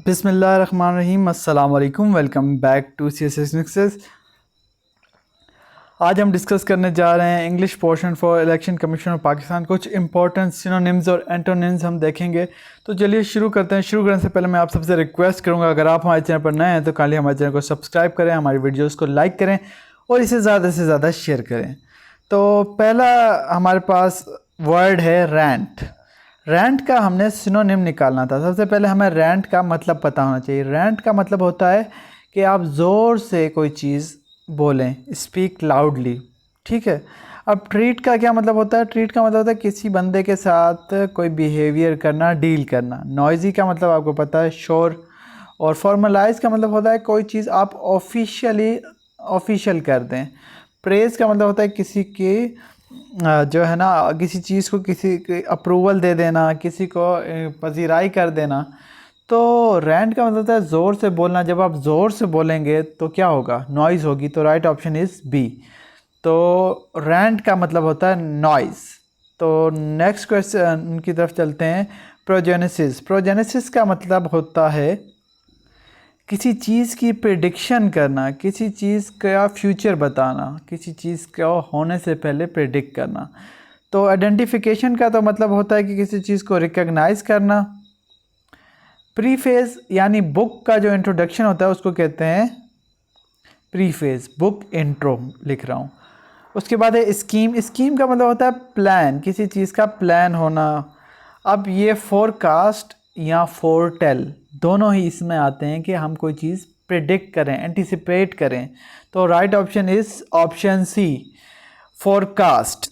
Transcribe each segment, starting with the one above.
बिस्मिल्लाहिर्रहमानिर्रहीम। अस्सलाम वालेकुम। Welcome back to CSS mixes. आज हम डिस्कस करने जा रहे हैं English portion for election commission of Pakistan. कुछ इंपॉर्टेंट सिनोनिम्स और एंटोनिम्स हम देखेंगे। तो चलिए शुरू करते हैं। शुरू करने से पहले मैं आप सबसे रिक्वेस्ट करूंगा, अगर आप हमारे चैनल पर नए हैं तो काइंडली हमारे चैनल को सब्सक्राइब करें, हमारी वीडियोज़ को लाइक करें और इसे ज़्यादा से ज़्यादा शेयर करें। तो पहला हमारे पास वर्ड है रैंट। रैंट का हमने सिनोनिम निकालना था। सबसे पहले हमें रैंट का मतलब पता होना चाहिए। रैंट का मतलब होता है कि आप ज़ोर से कोई चीज़ बोलें, स्पीक लाउडली। ठीक है। अब ट्रीट का क्या मतलब होता है? ट्रीट का मतलब होता है किसी बंदे के साथ कोई बिहेवियर करना, डील करना। नॉइज़ी का मतलब आपको पता है, शोर। और फॉर्मलाइज का मतलब होता है कोई चीज़ आप ऑफिशियल कर दें। प्रेज़ का मतलब होता है किसी की जो है ना, किसी चीज़ को किसी के अप्रूवल दे देना, किसी को पजीराई कर देना। तो रैंट का मतलब होता है ज़ोर से बोलना। जब आप ज़ोर से बोलेंगे तो क्या होगा? नॉइज़ होगी। तो राइट ऑप्शन इज़ बी। तो रैंट का मतलब होता है नॉइज़। तो नेक्स्ट क्वेश्चन की तरफ चलते हैं। प्रोजेनेसिस। प्रोजेनेसिस का मतलब होता है किसी चीज़ की प्रिडिक्शन करना, किसी चीज़ का फ्यूचर बताना, किसी चीज़ का होने से पहले प्रिडिक्ट करना। तो आइडेंटिफिकेशन का तो मतलब होता है कि किसी चीज़ को रिकग्नाइज करना। प्रीफेज यानी बुक का जो इंट्रोडक्शन होता है उसको कहते हैं प्रीफेज। बुक इंट्रो लिख रहा हूँ। उसके बाद है स्कीम। स्कीम का मतलब होता है प्लान, किसी चीज़ का प्लान होना। अब ये फोरकास्ट या फोरटेल दोनों ही इसमें आते हैं कि हम कोई चीज़ प्रिडिक्ट करें, एंटिसिपेट करें। तो right option is option C, forecast.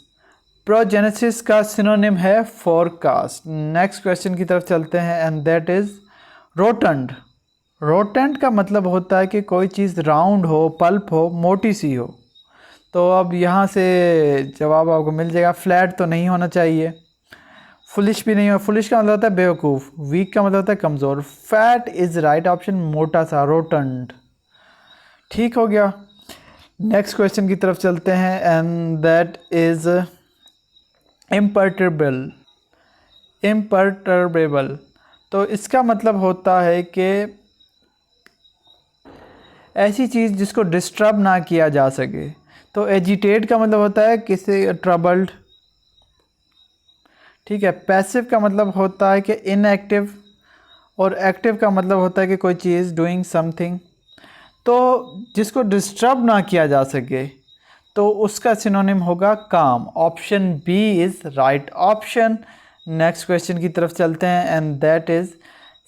Progenesis का सिनोनिम है फोरकास्ट। नेक्स्ट क्वेश्चन की तरफ चलते हैं एंड दैट इज रोटंड। रोटेंट का मतलब होता है कि कोई चीज़ राउंड हो, पल्प हो, मोटी सी हो। तो अब यहाँ से जवाब आपको मिल जाएगा। फ्लैट तो नहीं होना चाहिए, फुलिश भी नहीं हो। फुलिश का मतलब होता है बेवकूफ़, वीक का मतलब होता है कमज़ोर। फैट इज़ राइट ऑप्शन, मोटा सा, रोटंड। ठीक हो गया। नेक्स्ट क्वेश्चन की तरफ चलते हैं एंड दैट इज़ इम्पर्टर्बल। इम्पर्टर्बेबल तो इसका मतलब होता है कि ऐसी चीज़ जिसको डिस्टर्ब ना किया जा सके। तो एजिटेट का मतलब होता है किसी ट्रबल्ड। ठीक है। पैसिव का मतलब होता है कि इनएक्टिव। और एक्टिव का मतलब होता है कि कोई चीज़ डूइंग समथिंग। तो जिसको डिस्टर्ब ना किया जा सके तो उसका सिनोनिम होगा काम। Option B is right option. Next question की तरफ चलते हैं and that is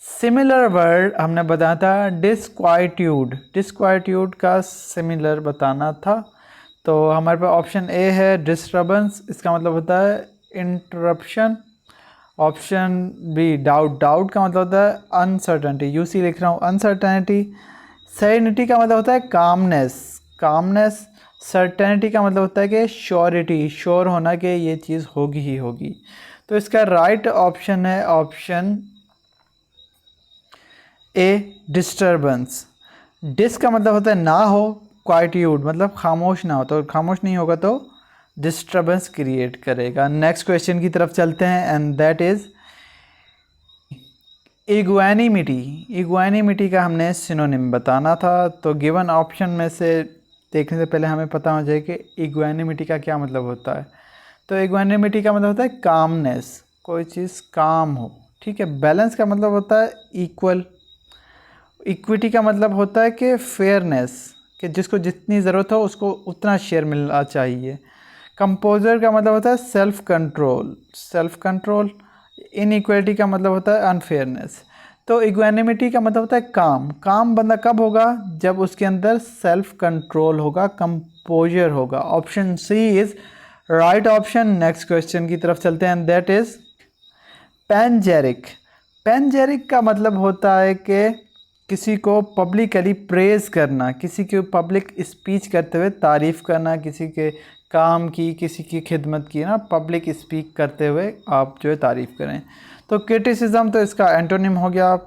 similar word हमने बताया था डिस्क्वाइट्यूड। डिस्क्वाइट्यूड का सिमिलर बताना था। तो हमारे पास ऑप्शन ए है डिस्टर्बेंस, इसका मतलब होता है interruption. Option B doubt. Doubt का मतलब होता है अनसर्टेनिटी, यूसी लिख रहा हूँ, अनसर्टेनिटी। सेरेनिटी का मतलब होता है कामनेस, कामनेस। सर्टेनिटी का मतलब होता है कि श्योरिटी, श्योर होना कि ये चीज़ होगी ही होगी। तो इसका राइट ऑप्शन है ऑप्शन ए, डिस्टर्बेंस। डिस का मतलब होता है ना हो, क्वाइट्यूड मतलब खामोश ना हो, तो खामोश नहीं होगा तो डिस्टर्बेंस क्रिएट करेगा। नेक्स्ट क्वेश्चन की तरफ चलते हैं एंड दैट इज इग्वानिमिटी। इग्वानिमिटी का हमने सिनोनिम बताना था। तो गिवन ऑप्शन में से देखने से पहले हमें पता हो जाए कि इग्वानिमिटी का क्या मतलब होता है। तो इग्वानिमिटी का मतलब होता है कामनेस, कोई चीज़ काम हो। ठीक है। बैलेंस का मतलब होता है इक्वल। इक्विटी का मतलब होता है कि फेयरनेस, कि जिसको जितनी ज़रूरत हो उसको उतना शेयर मिलना चाहिए। कंपोजर का मतलब होता है self control, self control. Inequality का मतलब होता है अनफेयरनेस। तो इक्वानिमिटी का मतलब होता है काम। काम बंदा कब होगा? जब उसके अंदर सेल्फ कंट्रोल होगा, कंपोजर होगा। Option C is right option. Next question की तरफ चलते हैं दैट इज़ पैनजेरिक। पैनजेरिक का मतलब होता है कि किसी को पब्लिकली प्रेज़ करना, किसी की पब्लिक स्पीच करते हुए तारीफ़ करना, किसी के काम की, किसी की खिदमत की ना, पब्लिक स्पीक करते हुए आप जो है तारीफ़ करें। तो क्रिटिसिज्म तो इसका एंटोनिम हो गया।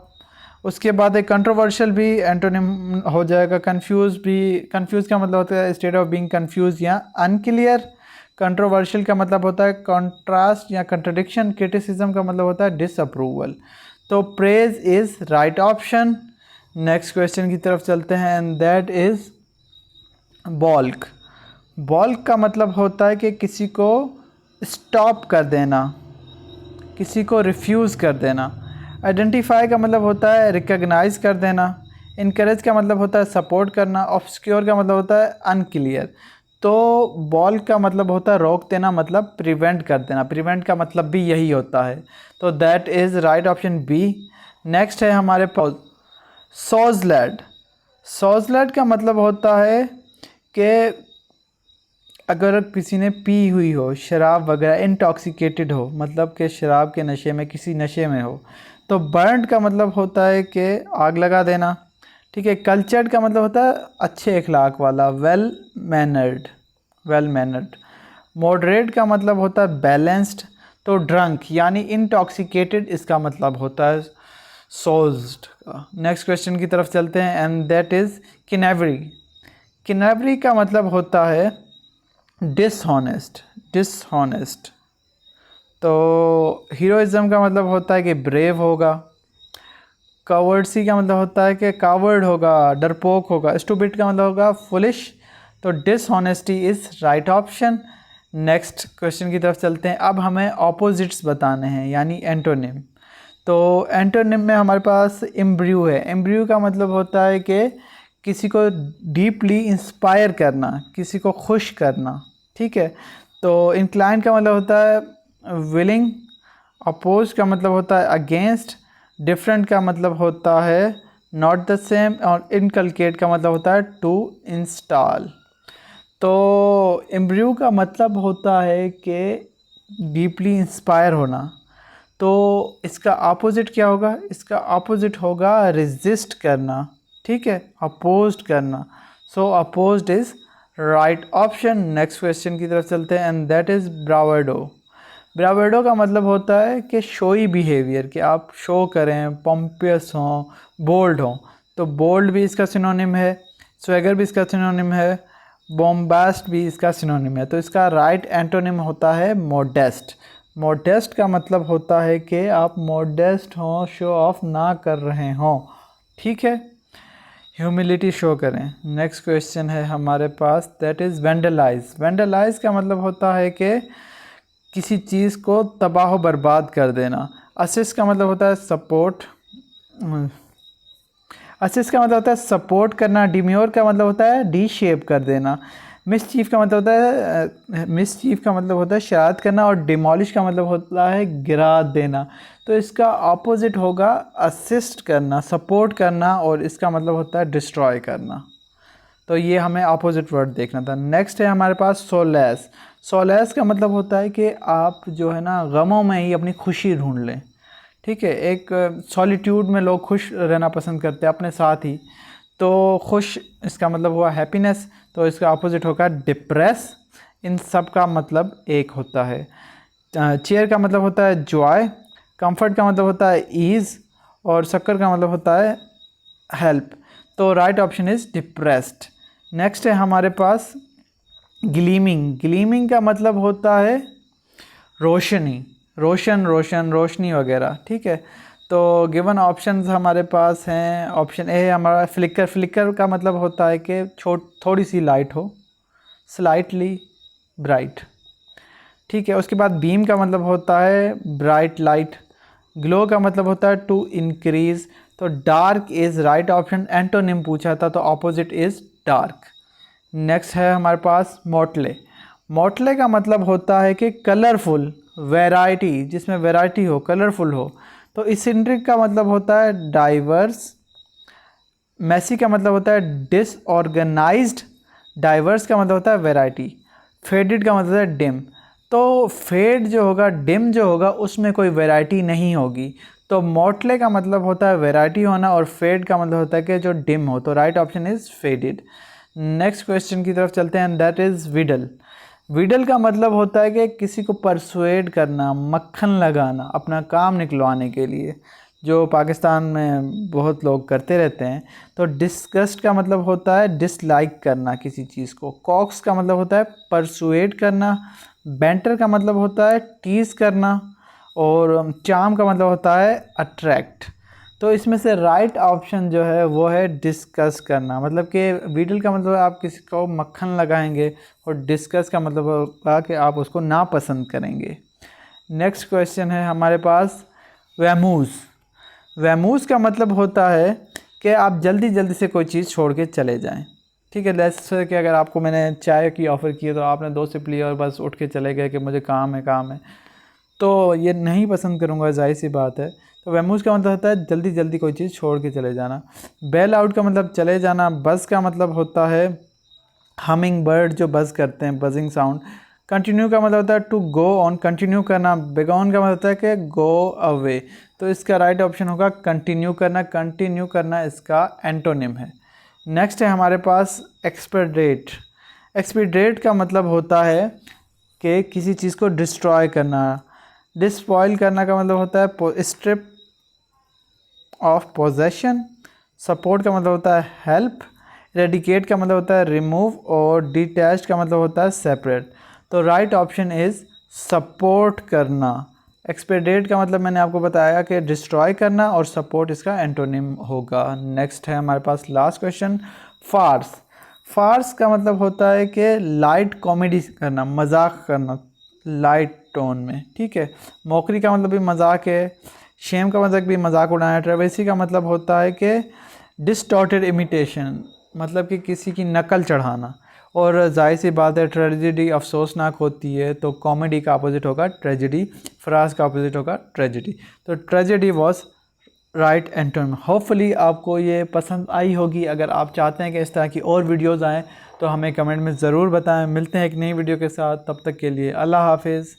उसके बाद एक कंट्रोवर्शियल भी एंटोनिम हो जाएगा। कंफ्यूज भी, कंफ्यूज का मतलब होता है स्टेट ऑफ बीइंग कंफ्यूज या अनक्लियर। कंट्रोवर्शियल का मतलब होता है कॉन्ट्रास्ट या कंट्रडिक्शन। क्रिटिसिज्म का मतलब होता है डिसअप्रूवल। तो praise is right option. Next question की तरफ चलते हैं एंड दैट इज़ बॉल्क। बॉल्क का मतलब होता है कि किसी को स्टॉप कर देना, किसी को रिफ्यूज़ कर देना। आइडेंटिफाई का मतलब होता है रिकग्नाइज कर देना। इनकरेज का मतलब होता है सपोर्ट करना। ऑब्सक्योर का मतलब होता है अनक्लियर। तो बॉल्क का मतलब होता है रोक देना, मतलब प्रिवेंट कर देना। प्रिवेंट का मतलब भी यही होता है। तो that is right option B. Next है हमारे पास सोजलैड। सोजलैड का मतलब होता है कि अगर किसी ने पी हुई हो शराब वगैरह, इंटॉक्सिकेटेड हो, मतलब कि शराब के नशे में, किसी नशे में हो। तो बर्न्ड का मतलब होता है कि आग लगा देना। ठीक है। कल्चर्ड का मतलब होता है अच्छे अखलाक वाला, well mannered, well mannered. Moderate का मतलब होता है बैलेंस्ड। तो ड्रंक यानी इंटॉक्सिकेटेड इसका मतलब होता है सोज्ड का। नेक्स्ट क्वेश्चन की तरफ चलते हैं एंड दैट इज़ किनेवरी। किनेवरी का मतलब होता है डिसहॉनेस्ट, डिसहॉनेस्ट। तो हीरोइज्म का मतलब होता है कि ब्रेव होगा। कावर्डसी का मतलब होता है कि कावर्ड होगा, डरपोक होगा। स्टूपिड का मतलब होगा फुलिश। तो dishonesty is right option. Next question की तरफ चलते हैं। अब हमें ऑपोजिट्स बताने हैं यानी एंटोनिम। तो एंटोनिम में हमारे पास इम्ब्रू है। इम्ब्रू का मतलब होता है कि किसी को डीपली इंस्पायर करना, किसी को खुश करना। ठीक है। तो इंक्लाइन का मतलब होता है विलिंग। अपोज का मतलब होता है अगेंस्ट। डिफरेंट का मतलब होता है नॉट द सेम। और इनकलकेट का मतलब होता है टू इंस्टॉल। तो इम्ब्रू का मतलब होता है कि डीपली इंस्पायर होना। तो इसका अपोजिट क्या होगा? इसका अपोजिट होगा रेजिस्ट करना। ठीक है, अपोज्ड करना। So opposed is right option. Next question की तरफ चलते हैं and that is bravado. Bravado का मतलब होता है कि शोई बिहेवियर, कि आप शो करें, पॉम्पियस हों, बोल्ड हों। तो बोल्ड भी इसका सिनोनिम है, स्वैगर भी इसका सिनोनिम है, बॉम्बास्ट भी इसका सिनोनिम है। तो इसका राइट एंटोनिम होता है मोडेस्ट। मोडेस्ट का मतलब होता है कि आप मोडेस्ट हों, शो ऑफ ना कर रहे हों। ठीक है, ह्यूमिलिटी शो करें। नेक्स्ट क्वेश्चन है हमारे पास दैट इज़ वेंडलाइज। वेंडलाइज का मतलब होता है कि किसी चीज़ को तबाह बर्बाद कर देना। असिस्ट का मतलब होता है सपोर्ट। असिस्ट का मतलब होता है सपोर्ट करना। डिम्योर का मतलब होता है डी शेप कर देना। मिसचीफ का मतलब होता है मिसचीफ का मतलब होता है शरारत करना। और डिमोलिश का मतलब होता है गिरा देना। तो इसका ऑपोजिट होगा असिस्ट करना, सपोर्ट करना। और इसका मतलब होता है डिस्ट्रॉय करना। तो ये हमें अपोजिट वर्ड देखना था। नेक्स्ट है हमारे पास सोलेस। सोलेस का मतलब होता है कि आप जो है ना गमों में ही अपनी खुशी ढूंढ लें। ठीक है, एक सॉलिट्यूड में लोग खुश रहना पसंद करते हैं अपने साथ ही। तो खुश इसका मतलब हुआ हैप्पीनेस। तो इसका अपोजिट होगा डिप्रेस। इन सब का मतलब एक होता है। चेयर का मतलब होता है जॉय। कंफर्ट का मतलब होता है ईज़। और शक्कर का मतलब होता है हेल्प। तो right option is depressed. Next है हमारे पास ग्लीमिंग। ग्लीमिंग का मतलब होता है रोशनी, रोशन, रोशन, रोशनी वगैरह। ठीक है। तो गिवन ऑप्शंस हमारे पास हैं। ऑप्शन ए है हमारा फ्लिकर। फ्लिकर का मतलब होता है कि थोड़ी सी लाइट हो, स्लाइटली ब्राइट। ठीक है। उसके बाद बीम का मतलब होता है ब्राइट लाइट। ग्लो का मतलब होता है टू इंक्रीज। तो dark is right option. Antonym पूछा था तो ऑपोजिट इज़ डार्क। नेक्स्ट है हमारे पास मोटले। मोटले का मतलब होता है कि कलरफुल, वैरायटी, जिसमें वैरायटी हो, कलरफुल हो। तो इसेंट्रिक का मतलब होता है डाइवर्स। मैसी का मतलब होता है डिसऑर्गेनाइज्ड। डाइवर्स का मतलब होता है वैरायटी। फेडेड का मतलब है डिम। तो फेड जो होगा, डिम जो होगा, उसमें कोई वैरायटी नहीं होगी। तो मोटले का मतलब होता है वैरायटी होना। और फेड का मतलब होता है कि जो डिम हो। तो right option is faded. Next question की तरफ चलते हैं दैट इज़ विडल। विडल का मतलब होता है कि किसी को परसुएड करना, मक्खन लगाना अपना काम निकलवाने के लिए, जो पाकिस्तान में बहुत लोग करते रहते हैं। तो डिस्गस्ट का मतलब होता है डिसलाइक करना किसी चीज़ को। कॉक्स का मतलब होता है परसुएड करना। बेंटर का मतलब होता है टीज़ करना। और चार्म का मतलब होता है अट्रैक्ट। तो इसमें से राइट ऑप्शन जो है वो है डिस्कस करना, मतलब कि व्हीटल का मतलब आप किसी को मक्खन लगाएंगे और डिस्कस का मतलब होगा कि आप उसको नापसंद करेंगे। नेक्स्ट क्वेश्चन है हमारे पास वैमूज़। वैमूज़ का मतलब होता है कि आप जल्दी जल्दी से कोई चीज़ छोड़ के चले जाएं। ठीक है, जैसे कि अगर आपको मैंने चाय की ऑफ़र की है तो आपने 2 सिप ली और बस उठ के चले गए कि मुझे काम है, तो ये नहीं पसंद करूँगा, जाहिर सी बात है। तो वैमूज़ का मतलब होता है जल्दी जल्दी कोई चीज़ छोड़ के चले जाना। बेल आउट का मतलब चले जाना। बज़ का मतलब होता है हमिंग बर्ड जो बज़ करते हैं, बजिंग साउंड। कंटिन्यू का मतलब होता है टू गो ऑन, कंटिन्यू करना। बिगॉन का मतलब होता है कि गो अवे। तो इसका राइट ऑप्शन होगा कंटिन्यू करना। कंटिन्यू करना इसका एंटोनिम है। नेक्स्ट है हमारे पास एक्सपेडिट। एक्सपेडिट का मतलब होता है कि किसी चीज़ को डिस्ट्रॉय करना। डिस्पॉइल करना का मतलब होता है स्ट्रिप ऑफ पोजेशन। सपोर्ट का मतलब होता है हेल्प। रेडिकेट का मतलब होता है रिमूव। और डिटैच का मतलब होता है सेपरेट। तो राइट ऑप्शन इज़ सपोर्ट करना। एक्सपेडिट का मतलब मैंने आपको बताया कि डिस्ट्रॉय करना, और सपोर्ट इसका एंटोनिम होगा। नेक्स्ट है हमारे पास लास्ट क्वेश्चन, फार्स। फार्स का मतलब होता है कि लाइट कॉमेडी करना, मजाक करना लाइट टोन में। ठीक है, मौकरी का मतलब भी मजाक है। शेम का मतलब भी मजाक उड़ाना। ट्रेवेसी का मतलब होता है कि डिस्टॉर्टेड इमिटेशन, मतलब कि किसी की नकल चढ़ाना। और जाहिर सी बात है ट्रेजिडी अफसोसनाक होती है, तो कॉमेडी का अपोजिट होगा ट्रेजिडी। फ्रास का अपोजिट होगा ट्रेजिडी। तो tragedy was right antonym. Hopefully आपको ये पसंद आई होगी। अगर आप चाहते हैं कि इस तरह की और वीडियोज़ आएँ तो हमें कमेंट में ज़रूर बताएं। मिलते हैं एक नई वीडियो के साथ, तब तक के लिए अल्लाह हाफिज़।